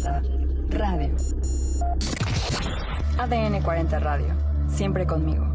40 Radio. ADN 40 Radio. Siempre conmigo.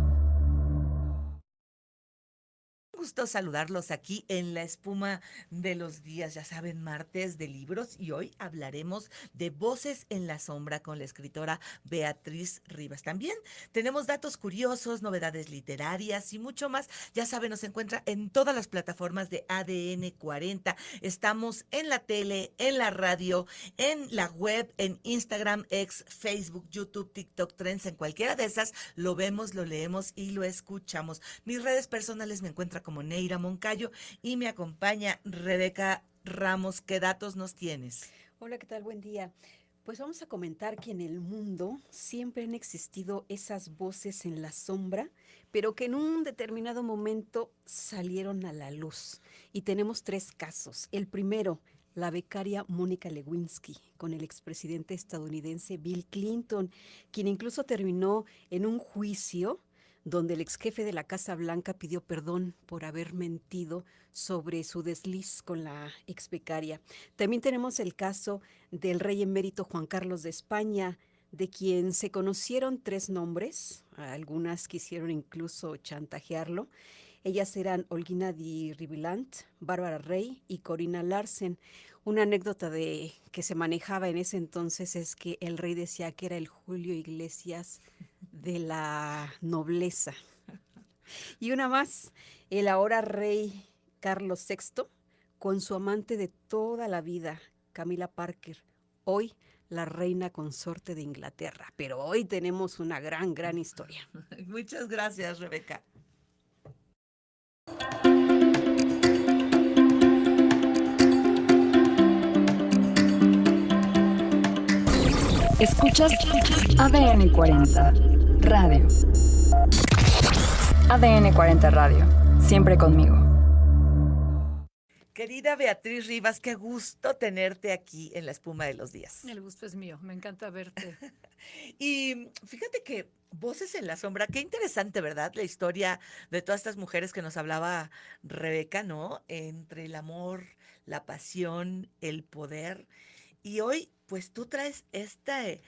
Gusto saludarlos aquí en La Espuma de los Días, ya saben, martes de libros, y hoy hablaremos de Voces en la Sombra con la escritora Beatriz Rivas. También tenemos datos curiosos, novedades literarias y mucho más. Ya saben, nos encuentra en todas las plataformas de ADN 40. Estamos en la tele, en la radio, en la web, en Instagram, X, Facebook, YouTube, TikTok, Trends, en cualquiera de esas lo vemos, lo leemos y lo escuchamos. Mis redes personales me encuentran como Neira Moncayo y me acompaña Rebeca Ramos. ¿Qué datos nos tienes? Hola, ¿qué tal? Buen día. Pues vamos a comentar que en el mundo siempre han existido esas voces en la sombra, pero que en un determinado momento salieron a la luz. Y tenemos 3 casos. El primero, la becaria Mónica Lewinsky, con el expresidente estadounidense Bill Clinton, quien incluso terminó en un juicio donde el ex jefe de la Casa Blanca pidió perdón por haber mentido sobre su desliz con la ex becaria. También tenemos el caso del rey emérito Juan Carlos de España, de quien se conocieron 3 nombres, algunas quisieron incluso chantajearlo. Ellas eran Olguina di Rivilant, Bárbara Rey y Corina Larsen. Una anécdota de que se manejaba en ese entonces es que el rey decía que era el Julio Iglesias de la nobleza. Y una más, el ahora rey Carlos VI, con su amante de toda la vida, Camila Parker, hoy la reina consorte de Inglaterra. Pero hoy tenemos una gran historia. Muchas gracias, Rebeca. Escuchas ADN 40 Radio. ADN 40 Radio. Siempre conmigo. Querida Beatriz Rivas, qué gusto tenerte aquí en La Espuma de los Días. El gusto es mío, me encanta verte. Y fíjate que Voces en la Sombra, qué interesante, ¿verdad? La historia de todas estas mujeres que nos hablaba Rebeca, ¿no? Entre el amor, la pasión, el poder. Y hoy, pues tú traes este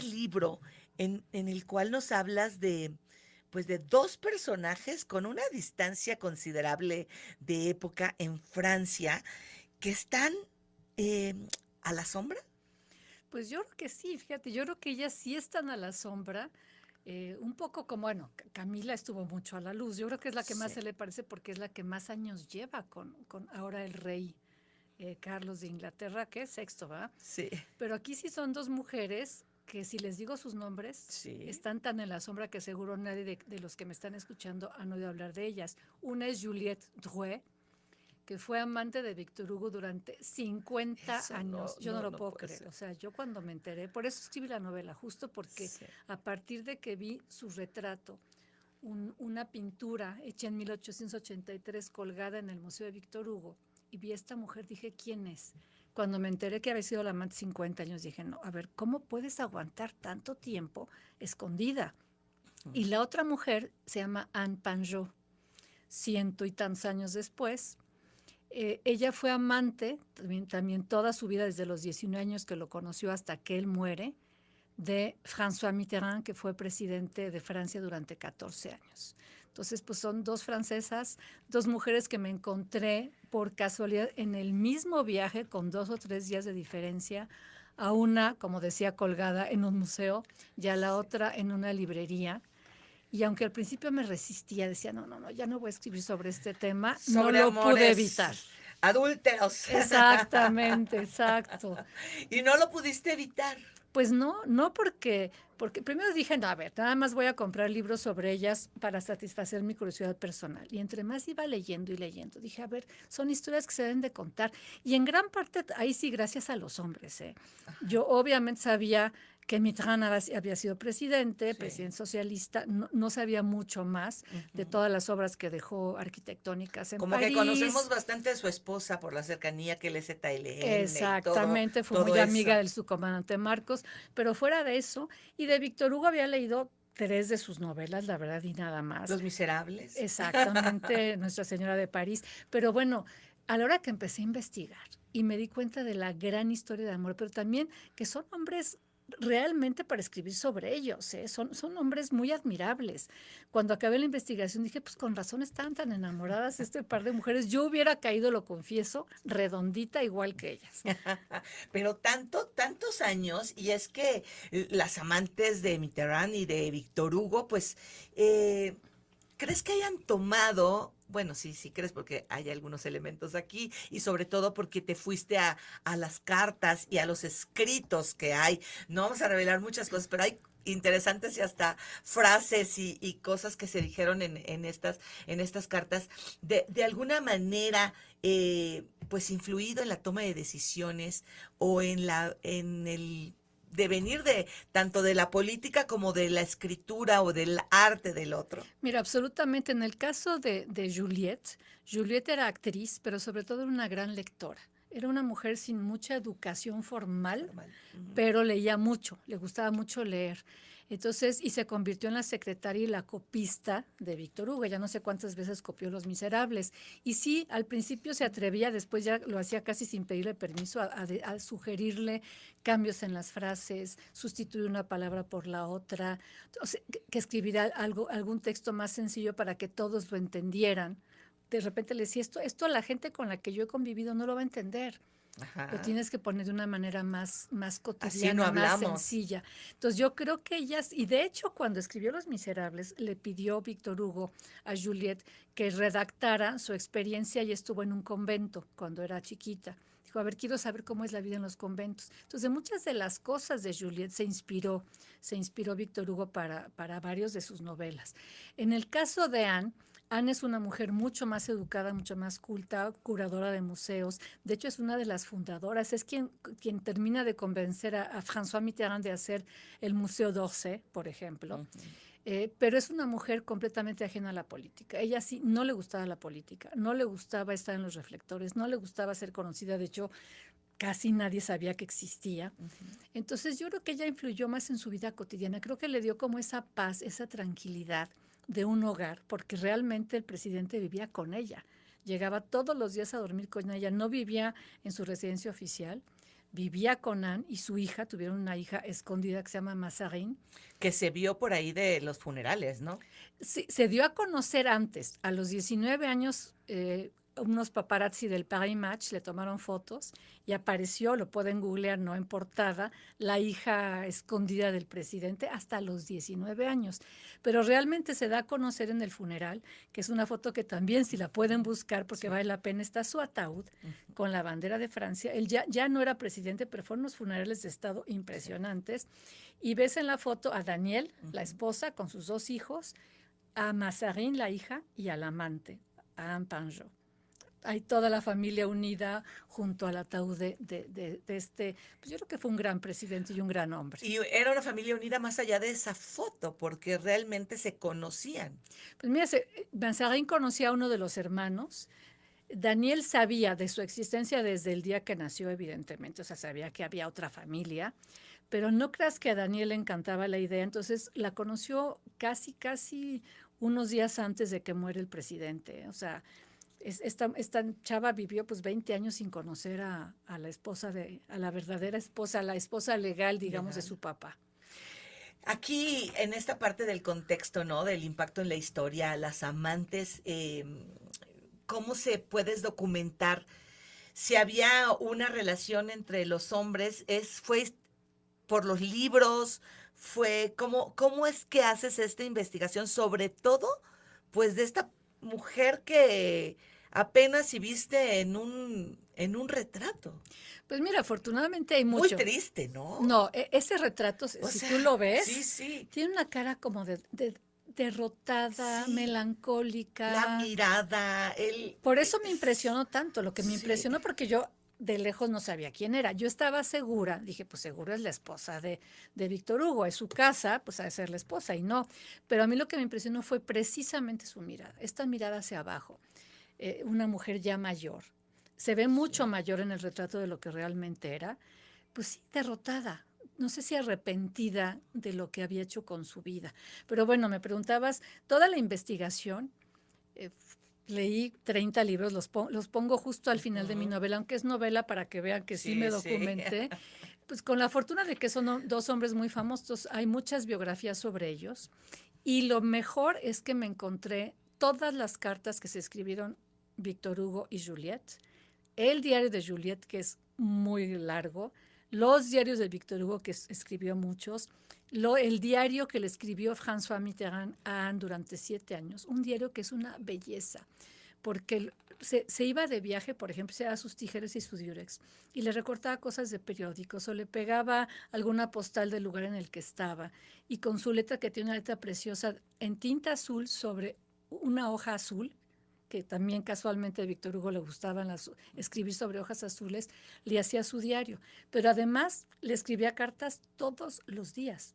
libro en el cual nos hablas de, pues de 2 personajes con una distancia considerable de época en Francia que están eh, a la sombra. Pues yo creo que sí, fíjate, yo creo que ellas sí están a la sombra, un poco como, bueno, Camila estuvo mucho a la luz, yo creo que es la que más Sí. se le parece porque es la que más años lleva con ahora el rey Carlos de Inglaterra, que es sexto, ¿va? Sí, Pero aquí sí son 2 mujeres que si les digo sus nombres, sí. están tan en la sombra que seguro nadie de los que me están escuchando han oído hablar de ellas. Una es Juliette Drouet, que fue amante de Víctor Hugo durante 50 Eso años. Yo no lo puedo puede creer. ser. O sea, yo cuando me enteré, por eso escribí la novela, justo porque Sí. a partir de que vi su retrato, una pintura hecha en 1883 colgada en el Museo de Víctor Hugo, y vi a esta mujer, dije, ¿quién es? Cuando me enteré que había sido la amante 50 años, dije, no, a ver, ¿cómo puedes aguantar tanto tiempo escondida? Y la otra mujer se llama Anne Panjot, 100 y tantos años después. Ella fue amante, también toda su vida, desde los 19 años que lo conoció hasta que él muere, de François Mitterrand, que fue presidente de Francia durante 14 años. Entonces, pues son 2 francesas, 2 mujeres que me encontré por casualidad en el mismo viaje, con 2 o 3 días de diferencia, a una, como decía, colgada en un museo y a la otra en una librería. Y aunque al principio me resistía, decía, no, ya no voy a escribir sobre este tema, Sobre no lo pude amores evitar. adúlteros. Exactamente, exacto. Y no lo pudiste evitar. Pues no porque primero dije, no, a ver, nada más voy a comprar libros sobre ellas para satisfacer mi curiosidad personal. Y entre más iba leyendo y leyendo, dije, a ver, son historias que se deben de contar. Y en gran parte, ahí sí, gracias a los hombres. Yo obviamente sabía que Mitterrand había sido presidente, Sí. presidente socialista, no sabía mucho más de todas las obras que dejó arquitectónicas en Como París. que conocemos bastante a su esposa por la cercanía que el ZLN Exactamente, y fue todo muy eso. amiga del subcomandante Marcos, pero fuera de eso, y de Víctor Hugo había leído 3 de sus novelas, la verdad, y nada más. Los Miserables. Exactamente, Nuestra Señora de París. Pero bueno, a la hora que empecé a investigar y me di cuenta de la gran historia de amor, pero también que son hombres realmente para escribir sobre ellos, ¿eh? Son hombres muy admirables. Cuando acabé la investigación dije, pues con razón estaban tan enamoradas este par de mujeres. Yo hubiera caído, lo confieso, redondita igual que ellas. Pero tantos años, y es que las amantes de Mitterrand y de Víctor Hugo, pues, ¿crees que hayan tomado, bueno, sí crees porque hay algunos elementos aquí, y sobre todo porque te fuiste a las cartas y a los escritos que hay? No vamos a revelar muchas cosas, pero hay interesantes y hasta frases y cosas que se dijeron en estas cartas, de alguna manera, pues influido en la toma de decisiones o en el devenir de tanto de la política como de la escritura o del arte del otro. Mira, absolutamente. En el caso de Juliette, Juliette era actriz, pero sobre todo era una gran lectora. Era una mujer sin mucha educación formal, Normal. Ujú. pero leía mucho, le gustaba mucho leer. Entonces, y se convirtió en la secretaria y la copista de Víctor Hugo. Ya no sé cuántas veces copió Los Miserables. Y sí, al principio se atrevía, después ya lo hacía casi sin pedirle permiso, a sugerirle cambios en las frases, sustituir una palabra por la otra, o sea, que escribiera algún texto más sencillo para que todos lo entendieran. De repente le decía, esto a la gente con la que yo he convivido no lo va a entender. Lo Ajá. tienes que poner de una manera más Así no cotidiana, más hablamos. sencilla. Entonces yo creo que ellas, y de hecho cuando escribió Los Miserables, le pidió Víctor Hugo a Juliette que redactara su experiencia y estuvo en un convento cuando era chiquita. Dijo, a ver, quiero saber cómo es la vida en los conventos. Entonces, de muchas de las cosas de Juliette se inspiró Víctor Hugo para varios de sus novelas. En el caso de Anne es una mujer mucho más educada, mucho más culta, curadora de museos. De hecho, es una de las fundadoras. Es quien termina de convencer a François Mitterrand de hacer el Museo d'Orsay, por ejemplo. Ujú. Pero es una mujer completamente ajena a la política. Ella sí no le gustaba la política, no le gustaba estar en los reflectores, no le gustaba ser conocida. De hecho, casi nadie sabía que existía. Entonces, yo creo que ella influyó más en su vida cotidiana. Creo que le dio como esa paz, esa tranquilidad de un hogar, porque realmente el presidente vivía con ella. Llegaba todos los días a dormir con ella, no vivía en su residencia oficial, vivía con Anne y su hija, tuvieron una hija escondida que se llama Mazarine. Que se vio por ahí de los funerales, ¿no? Sí, se dio a conocer antes, a los 19 años, unos paparazzi del Paris Match le tomaron fotos y apareció, lo pueden googlear, no en portada, la hija escondida del presidente hasta los 19 años. Pero realmente se da a conocer en el funeral, que es una foto que también, si la pueden buscar, porque vale la pena, está su ataúd con la bandera de Francia. Él ya no era presidente, pero fueron unos funerales de Estado impresionantes. Y ves en la foto a Daniel, la esposa, con sus 2 hijos, a Mazarine, la hija, y al amante, a Anne Panjot. Hay toda la familia unida junto al ataúd de este, pues yo creo que fue un gran presidente y un gran hombre. Y era una familia unida más allá de esa foto, porque realmente se conocían. Pues mira, Mazarine conocía a uno de los hermanos. Daniel sabía de su existencia desde el día que nació, evidentemente, o sea, sabía que había otra familia, pero no creas que a Daniel le encantaba la idea, entonces la conoció casi unos días antes de que muere el presidente, o sea, esta chava vivió pues 20 años sin conocer a la esposa a la verdadera esposa, a la esposa legal, digamos, de su papá. Aquí, en esta parte del contexto, ¿no? Del impacto en la historia, las amantes, ¿cómo se puedes documentar si había una relación entre los hombres? ¿Fue por los libros? ¿Cómo es que haces esta investigación? Sobre todo, pues, de esta mujer que apenas si viste en un retrato. Pues mira, afortunadamente hay Muy mucho. triste, ¿no? No, ese retrato, O si sea, tú lo ves, sí. tiene una cara como de derrotada, Sí. melancólica. La mirada, Por eso me impresionó tanto, lo que me Sí. impresionó porque yo de lejos no sabía quién era. Yo estaba segura, dije, pues seguro es la esposa de Víctor Hugo, es su casa, pues ha de ser la esposa, y no. Pero a mí lo que me impresionó fue precisamente su mirada, esta mirada hacia abajo. Una mujer ya mayor, se ve mucho mayor en el retrato de lo que realmente era, pues sí, derrotada. No sé si arrepentida de lo que había hecho con su vida. Pero bueno, me preguntabas, toda la investigación Leí 30 libros, los pongo justo al final de mi novela, aunque es novela para que vean que sí me documenté. Pues con la fortuna de que son dos hombres muy famosos, hay muchas biografías sobre ellos. Y lo mejor es que me encontré todas las cartas que se escribieron Víctor Hugo y Juliette, el diario de Juliette, que es muy largo, los diarios de Víctor Hugo, que escribió muchos, el diario que le escribió François Mitterrand a Anne durante 7 años, un diario que es una belleza, porque se iba de viaje, por ejemplo, se daba sus tijeras y su diurex, y le recortaba cosas de periódicos, o le pegaba alguna postal del lugar en el que estaba, y con su letra, que tiene una letra preciosa, en tinta azul sobre una hoja azul, que también casualmente a Víctor Hugo le gustaban escribir sobre hojas azules, le hacía su diario, pero además le escribía cartas todos los días.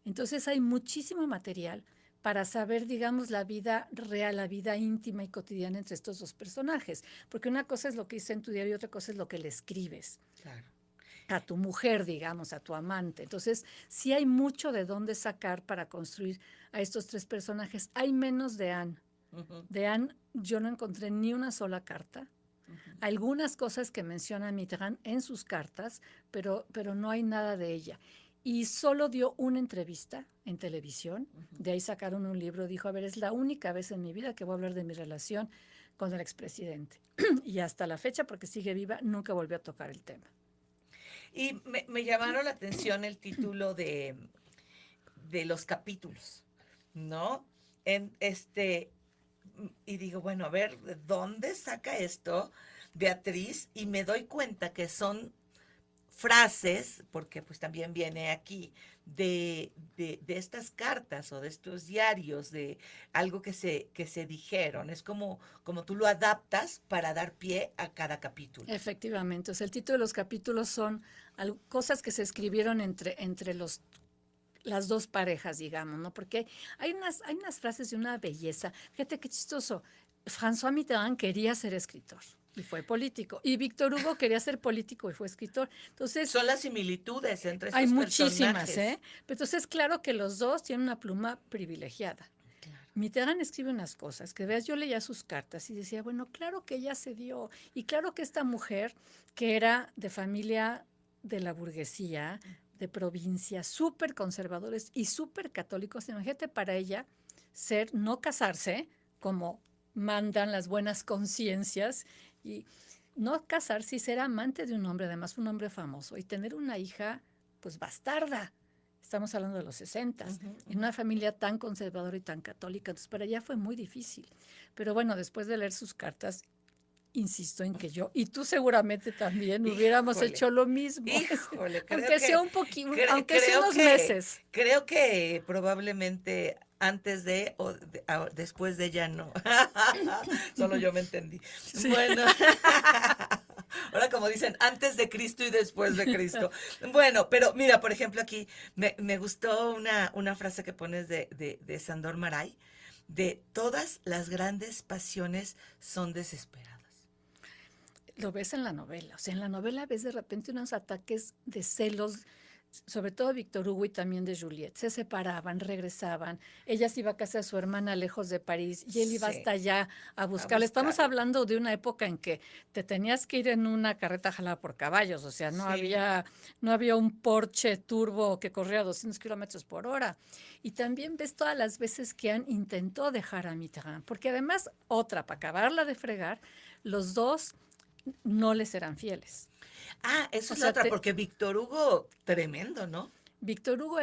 Entonces hay muchísimo material para saber, digamos, la vida real, la vida íntima y cotidiana entre estos dos personajes, porque una cosa es lo que dice en tu diario y otra cosa es lo que le escribes. Claro. A tu mujer, digamos, a tu amante. Entonces, sí hay mucho de dónde sacar para construir a estos 3 personajes. Hay menos de Anne. De Anne yo no encontré ni una sola carta. Algunas cosas que menciona Mitterrand en sus cartas, pero no hay nada de ella. Y solo dio una entrevista en televisión, de ahí sacaron un libro, dijo, a ver, es la única vez en mi vida que voy a hablar de mi relación con el expresidente. Y hasta la fecha, porque sigue viva, nunca volvió a tocar el tema. Y me llamaron la atención el título de los capítulos, ¿no? Y digo, bueno, a ver, ¿de dónde saca esto Beatriz? Y me doy cuenta que son frases, porque pues también viene aquí, de estas cartas o de estos diarios, de algo que se dijeron. Es como tú lo adaptas para dar pie a cada capítulo. Efectivamente, o sea, el título de los capítulos son cosas que se escribieron entre las dos parejas, digamos, ¿no? Porque hay unas frases de una belleza. Fíjate qué chistoso. François Mitterrand quería ser escritor y fue político. Y Víctor Hugo quería ser político y fue escritor. Entonces, son las similitudes entre estos hay personajes. muchísimas, ¿eh? Pero entonces, claro que los dos tienen una pluma privilegiada. Claro. Mitterrand escribe unas cosas que, veas, yo leía sus cartas y decía, bueno, claro que ella se dio. Y claro que esta mujer, que era de familia de la burguesía, de provincia, súper conservadores y súper católicos, imagínate para ella no casarse como mandan las buenas conciencias y no casarse y ser amante de un hombre, además un hombre famoso, y tener una hija pues bastarda. Estamos hablando de los 60, en una familia tan conservadora y tan católica, entonces para ella fue muy difícil. Pero bueno, después de leer sus cartas, insisto en que yo y tú seguramente también hubiéramos hecho lo mismo. Aunque sea un poquito, aunque sea unos meses. Creo que probablemente antes de o después de ya no. Solo yo me entendí. Sí. Bueno. Ahora como dicen, antes de Cristo y después de Cristo. Bueno, pero mira, por ejemplo, aquí me gustó una frase que pones de Sándor Márai, de todas las grandes pasiones son desesperadas. Lo ves en la novela, o sea, en la novela ves de repente unos ataques de celos, sobre todo de Víctor Hugo y también de Juliette. Se separaban, regresaban, ella se iba a casa de su hermana lejos de París y él iba hasta allá a buscarla. Estamos hablando de una época en que te tenías que ir en una carreta jalada por caballos, o sea, no había un Porsche turbo que corría a 200 kilómetros por hora. Y también ves todas las veces que Anne intentó dejar a Mitterrand, porque además, para acabarla de fregar, los dos no les eran fieles. Eso es otra, porque Víctor Hugo, tremendo, ¿no? Víctor Hugo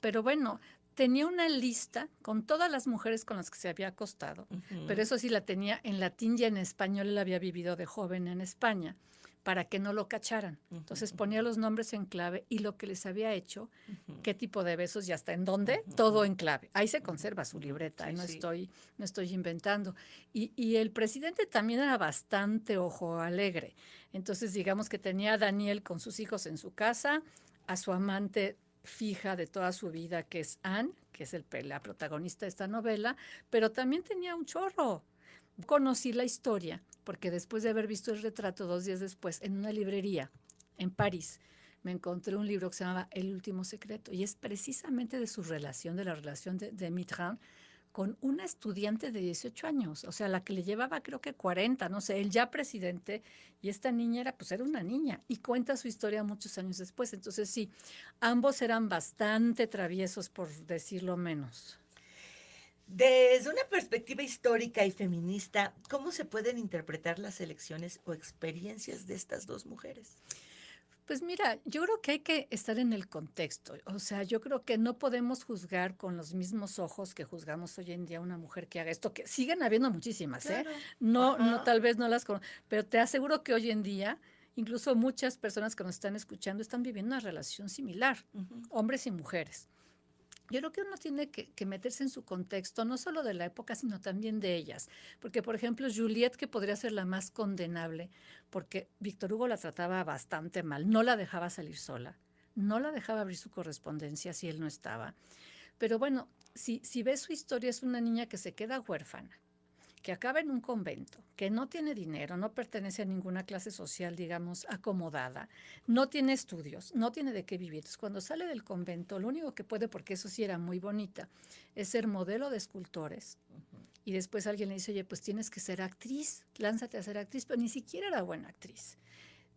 pero bueno, tenía una lista con todas las mujeres con las que se había acostado, pero eso sí la tenía en latín y en español, él había vivido de joven en España, para que no lo cacharan. Entonces ponía los nombres en clave y lo que les había hecho, qué tipo de besos y hasta en dónde, todo en clave. Ahí se conserva su libreta, no estoy inventando. Y el presidente también era bastante ojo alegre. Entonces digamos que tenía a Daniel con sus hijos en su casa, a su amante fija de toda su vida, que es Anne, que es la protagonista de esta novela, pero también tenía un chorro. Conocí la historia porque después de haber visto el retrato 2 días después en una librería en París, me encontré un libro que se llamaba El último secreto y es precisamente de su relación, de la relación de Mitterrand con una estudiante de 18 años, o sea, la que le llevaba creo que 40, no sé, él ya presidente, y esta niña era una niña, y cuenta su historia muchos años después. Entonces sí, ambos eran bastante traviesos, por decirlo menos. Desde una perspectiva histórica y feminista, ¿cómo se pueden interpretar las elecciones o experiencias de estas dos mujeres? Pues mira, yo creo que hay que estar en el contexto. O sea, yo creo que no podemos juzgar con los mismos ojos que juzgamos hoy en día a una mujer que haga esto, que siguen habiendo muchísimas, ¿eh? Claro. No, Ajá. tal vez no las conozco, pero te aseguro que hoy en día, incluso muchas personas que nos están escuchando están viviendo una relación similar, Ujú. hombres y mujeres. Yo creo que uno tiene que meterse en su contexto, no solo de la época, sino también de ellas. Porque, por ejemplo, Juliette, que podría ser la más condenable, porque Víctor Hugo la trataba bastante mal, no la dejaba salir sola, no la dejaba abrir su correspondencia si él no estaba. Pero bueno, si ves su historia, es una niña que se queda huérfana, que acaba en un convento, que no tiene dinero, no pertenece a ninguna clase social, digamos, acomodada, no tiene estudios, no tiene de qué vivir. Entonces, cuando sale del convento, lo único que puede, porque eso sí era muy bonita, es ser modelo de escultores. Y después alguien le dice, oye, pues tienes que ser actriz, lánzate a ser actriz, pero ni siquiera era buena actriz.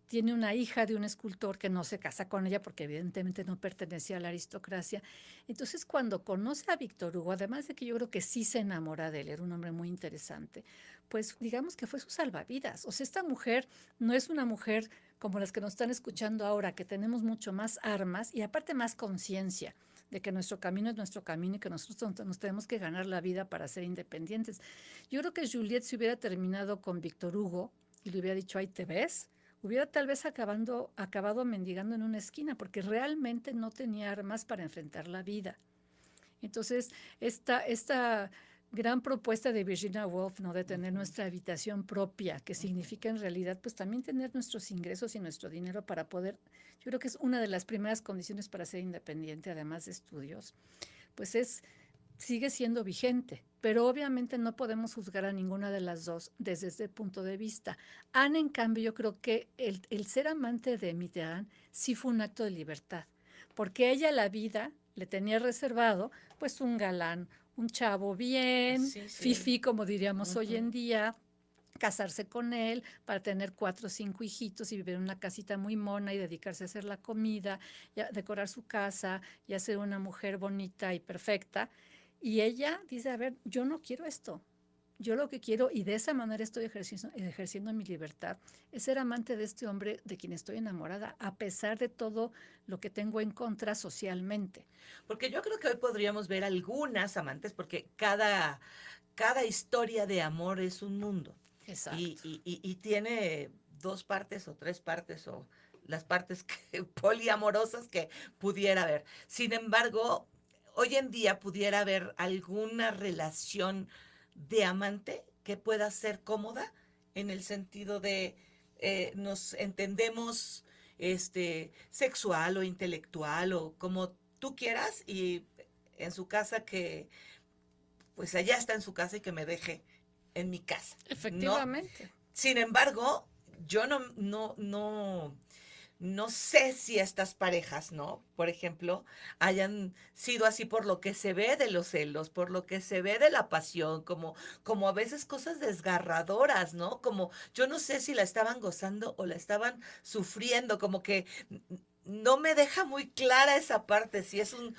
Tiene una hija de un escultor que no se casa con ella porque evidentemente no pertenecía a la aristocracia. Entonces, cuando conoce a Víctor Hugo, además de que yo creo que sí se enamora de él, era un hombre muy interesante, pues digamos que fue su salvavidas. O sea, esta mujer no es una mujer como las que nos están escuchando ahora, que tenemos mucho más armas y aparte más conciencia de que nuestro camino es nuestro camino y que nosotros nos tenemos que ganar la vida para ser independientes. Yo creo que Juliette, si hubiera terminado con Víctor Hugo y le hubiera dicho, ahí te ves, hubiera tal vez acabado mendigando en una esquina, porque realmente no tenía armas para enfrentar la vida. Entonces, esta gran propuesta de Virginia Woolf, ¿no? De tener nuestra habitación propia, que significa en realidad, pues también tener nuestros ingresos y nuestro dinero para poder, yo creo que es una de las primeras condiciones para ser independiente, además de estudios, pues sigue siendo vigente, pero obviamente no podemos juzgar a ninguna de las dos desde ese punto de vista. Anne, en cambio, yo creo que el ser amante de Mitterrand sí fue un acto de libertad, porque ella la vida le tenía reservado pues un galán, un chavo bien, Sí, sí. fifí, como diríamos hoy en Ujú. día, casarse con él para tener 4 o 5 hijitos y vivir en una casita muy mona y dedicarse a hacer la comida, y a decorar su casa y a ser una mujer bonita y perfecta. Y ella dice, a ver, yo no quiero esto. Yo lo que quiero, y de esa manera estoy ejerciendo mi libertad, es ser amante de este hombre de quien estoy enamorada, a pesar de todo lo que tengo en contra socialmente. Porque yo creo que hoy podríamos ver algunas amantes, porque cada historia de amor es un mundo. Exacto. Y tiene dos partes o tres partes o las partes poliamorosas que pudiera haber. Sin embargo, hoy en día pudiera haber alguna relación de amante que pueda ser cómoda en el sentido de nos entendemos sexual o intelectual o como tú quieras y en su casa que pues allá está en su casa y que me deje en mi casa, ¿no? Efectivamente. Sin embargo, yo no sé si estas parejas, ¿no? Por ejemplo, hayan sido así por lo que se ve de los celos, por lo que se ve de la pasión, como a veces cosas desgarradoras, ¿no? Como yo no sé si la estaban gozando o la estaban sufriendo, como que no me deja muy clara esa parte, si es un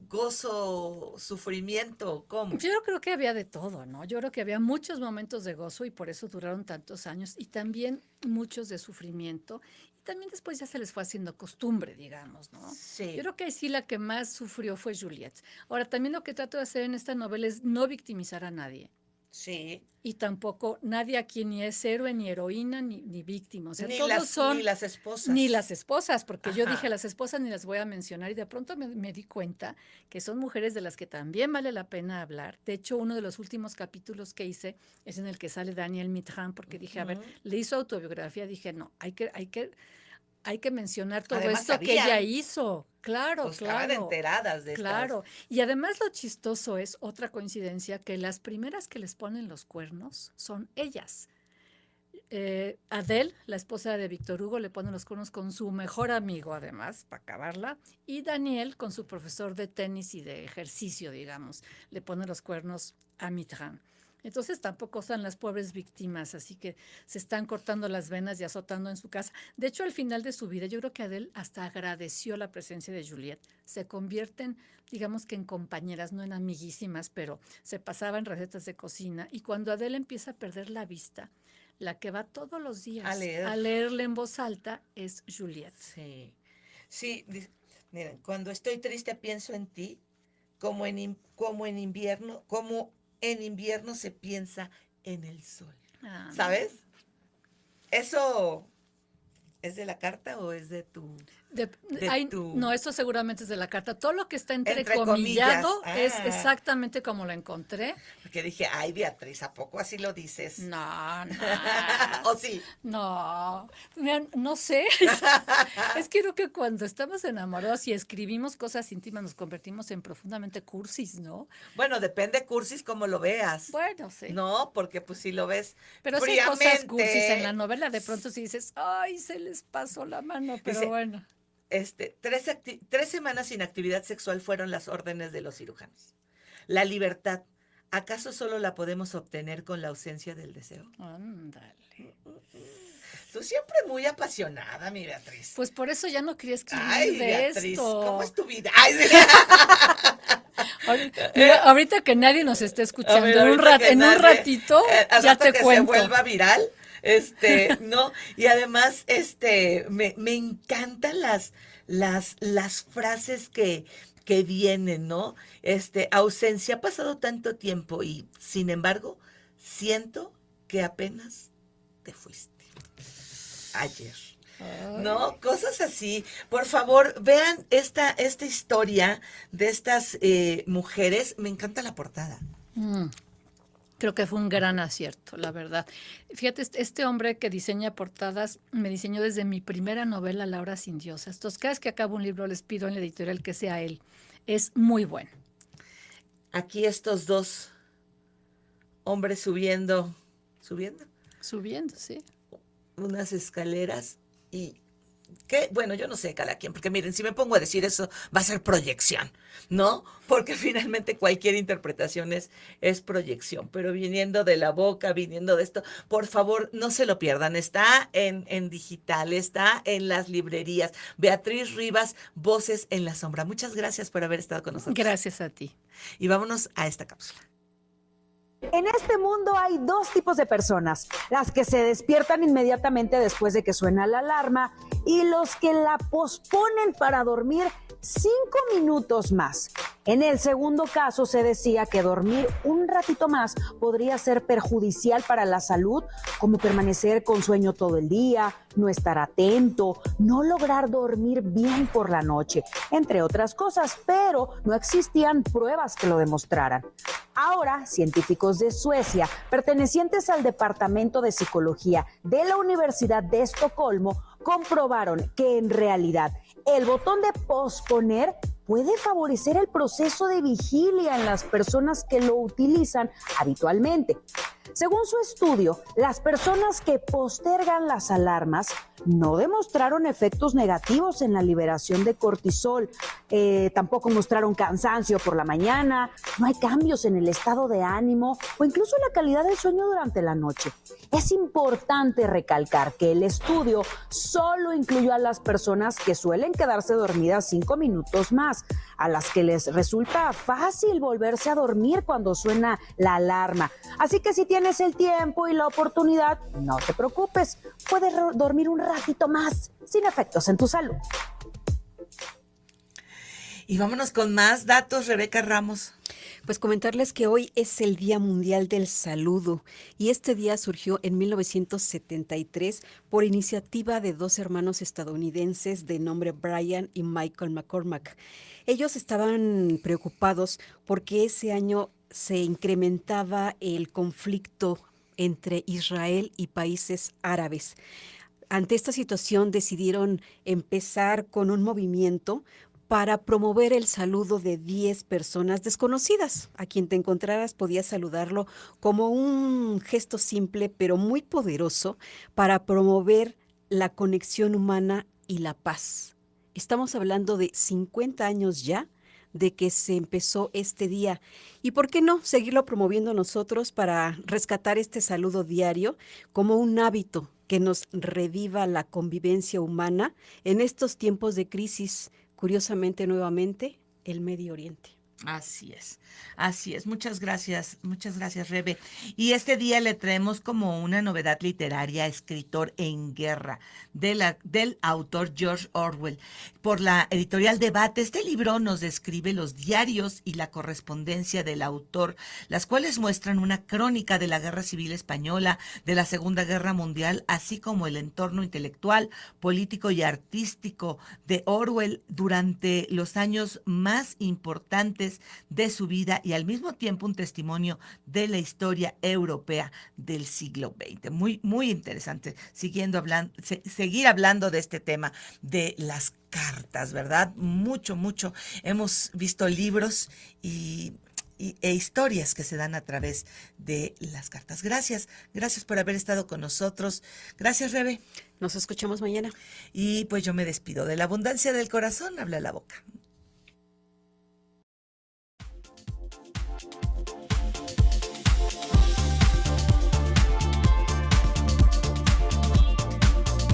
gozo, sufrimiento, ¿cómo? Yo creo que había de todo, ¿no? Yo creo que había muchos momentos de gozo y por eso duraron tantos años y también muchos de sufrimiento y también después ya se les fue haciendo costumbre, digamos, ¿no? Yo Sí, creo que sí la que más sufrió fue Juliette. Ahora, también lo que trato de hacer en esta novela es no victimizar a nadie. sí. Y tampoco nadie aquí ni es héroe, ni heroína, ni víctima. O sea, Ni todos ni son las ni esposas. las esposas, porque yo dije Ajá. las esposas ni las voy a mencionar y de pronto me di cuenta que son mujeres de las que también vale la pena hablar. De hecho, uno de los últimos capítulos que hice es en el que sale Daniel Mitterrand, porque dije, a ver, Ujú. leí su autobiografía, dije, no, hay que mencionar todo Además esto que ella sabían, hizo. Claro, pues estaban claro. enteradas de estas. Claro, y además lo chistoso es otra coincidencia que las primeras que les ponen los cuernos son ellas. Adele, la esposa de Víctor Hugo, le pone los cuernos con su mejor amigo, además, para acabarla. Y Daniel, con su profesor de tenis y de ejercicio, digamos, le pone los cuernos a Mitran. Entonces tampoco son las pobres víctimas, así que se están cortando las venas y azotando en su casa. De hecho, al final de su vida, yo creo que Adele hasta agradeció la presencia de Juliette. Se convierten, digamos que en compañeras, no en amiguísimas, pero se pasaban recetas de cocina. Y cuando Adele empieza a perder la vista, la que va todos los días a leerle en voz alta es Juliette. Sí, sí, miren, cuando estoy triste pienso en ti, como en invierno se piensa en el sol. ¿Sabes? ¿Eso es de la carta o es de tu...? No, esto seguramente es de la carta. Todo lo que está entrecomillado es exactamente como lo encontré. Porque dije, ay, Beatriz, ¿a poco así lo dices? No. ¿O sí? No, no sé. Es que creo que cuando estamos enamorados y escribimos cosas íntimas nos convertimos en profundamente cursis, ¿no? Bueno, depende cursis como lo veas. Bueno, sí. No, porque pues si lo ves pero fríamente. Pero hay cosas cursis en la novela, de pronto sí dices, ay, se les pasó la mano, pero dice, bueno. 3 semanas sin actividad sexual fueron las órdenes de los cirujanos. La libertad, ¿acaso solo la podemos obtener con la ausencia del deseo? Ándale. Tú siempre muy apasionada, mi Beatriz. Pues por eso ya no quería escribir Ay, de Beatriz, esto. ¿cómo es tu vida? Ay, sí. Ahorita que nadie nos esté escuchando, un ratito, ya te que cuento. Se vuelva viral. No, y además, me encantan las frases que vienen, ¿no? Ausencia, ha pasado tanto tiempo y, sin embargo, siento que apenas te fuiste ayer. ¿No? Cosas así. Por favor, vean esta historia de estas mujeres. Me encanta la portada. Creo que fue un gran acierto, la verdad. Fíjate, este hombre que diseña portadas me diseñó desde mi primera novela, Laura sin diosas. Entonces, cada vez que acabo un libro les pido en la editorial que sea él. Es muy bueno. Aquí estos dos hombres subiendo, sí. Unas escaleras y que, bueno, yo no sé cada quien, porque miren, si me pongo a decir eso va a ser proyección, ¿no? Porque finalmente cualquier interpretación es proyección, pero viniendo de la boca, viniendo de esto, por favor, no se lo pierdan, está en digital, está en las librerías. Beatriz Rivas, Voces en la Sombra. Muchas gracias por haber estado con nosotros. Gracias a ti. Y vámonos a esta cápsula. En este mundo hay dos tipos de personas, las que se despiertan inmediatamente después de que suena la alarma y los que la posponen para dormir 5 minutos más. En el segundo caso se decía que dormir un ratito más podría ser perjudicial para la salud, como permanecer con sueño todo el día, no estar atento, no lograr dormir bien por la noche, entre otras cosas, pero no existían pruebas que lo demostraran. Ahora, científicos de Suecia, pertenecientes al Departamento de Psicología de la Universidad de Estocolmo, comprobaron que en realidad el botón de posponer puede favorecer el proceso de vigilia en las personas que lo utilizan habitualmente. Según su estudio, las personas que postergan las alarmas no demostraron efectos negativos en la liberación de cortisol, tampoco mostraron cansancio por la mañana, no hay cambios en el estado de ánimo o incluso la calidad del sueño durante la noche. Es importante recalcar que el estudio solo incluyó a las personas que suelen quedarse dormidas 5 minutos más, a las que les resulta fácil volverse a dormir cuando suena la alarma. Así que si tienes el tiempo y la oportunidad, no te preocupes, puedes dormir un ratito más sin efectos en tu salud. Y vámonos con más datos, Rebeca Ramos. Pues comentarles que hoy es el Día Mundial del Saludo y este día surgió en 1973 por iniciativa de dos hermanos estadounidenses de nombre Brian y Michael McCormack. Ellos estaban preocupados porque ese año se incrementaba el conflicto entre Israel y países árabes. Ante esta situación decidieron empezar con un movimiento para promover el saludo de 10 personas desconocidas. A quien te encontraras podías saludarlo como un gesto simple pero muy poderoso para promover la conexión humana y la paz. Estamos hablando de 50 años ya de que se empezó este día. ¿Y por qué no seguirlo promoviendo nosotros para rescatar este saludo diario como un hábito que nos reviva la convivencia humana en estos tiempos de crisis? Curiosamente, nuevamente, el Medio Oriente. Así es, así es. Muchas gracias, Rebe. Y este día le traemos como una novedad literaria, Escritor en Guerra, del autor George Orwell, por la editorial Debate. Este libro nos describe los diarios y la correspondencia del autor, las cuales muestran una crónica de la Guerra Civil Española, de la Segunda Guerra Mundial, así como el entorno intelectual, político y artístico de Orwell durante los años más importantes de su vida y al mismo tiempo un testimonio de la historia europea del siglo XX. Muy, muy interesante. Seguir hablando de este tema de las cartas, ¿verdad? Mucho, mucho. Hemos visto libros e historias que se dan a través de las cartas. Gracias por haber estado con nosotros. Gracias, Rebe. Nos escuchamos mañana. Y pues yo me despido. De la abundancia del corazón habla la boca.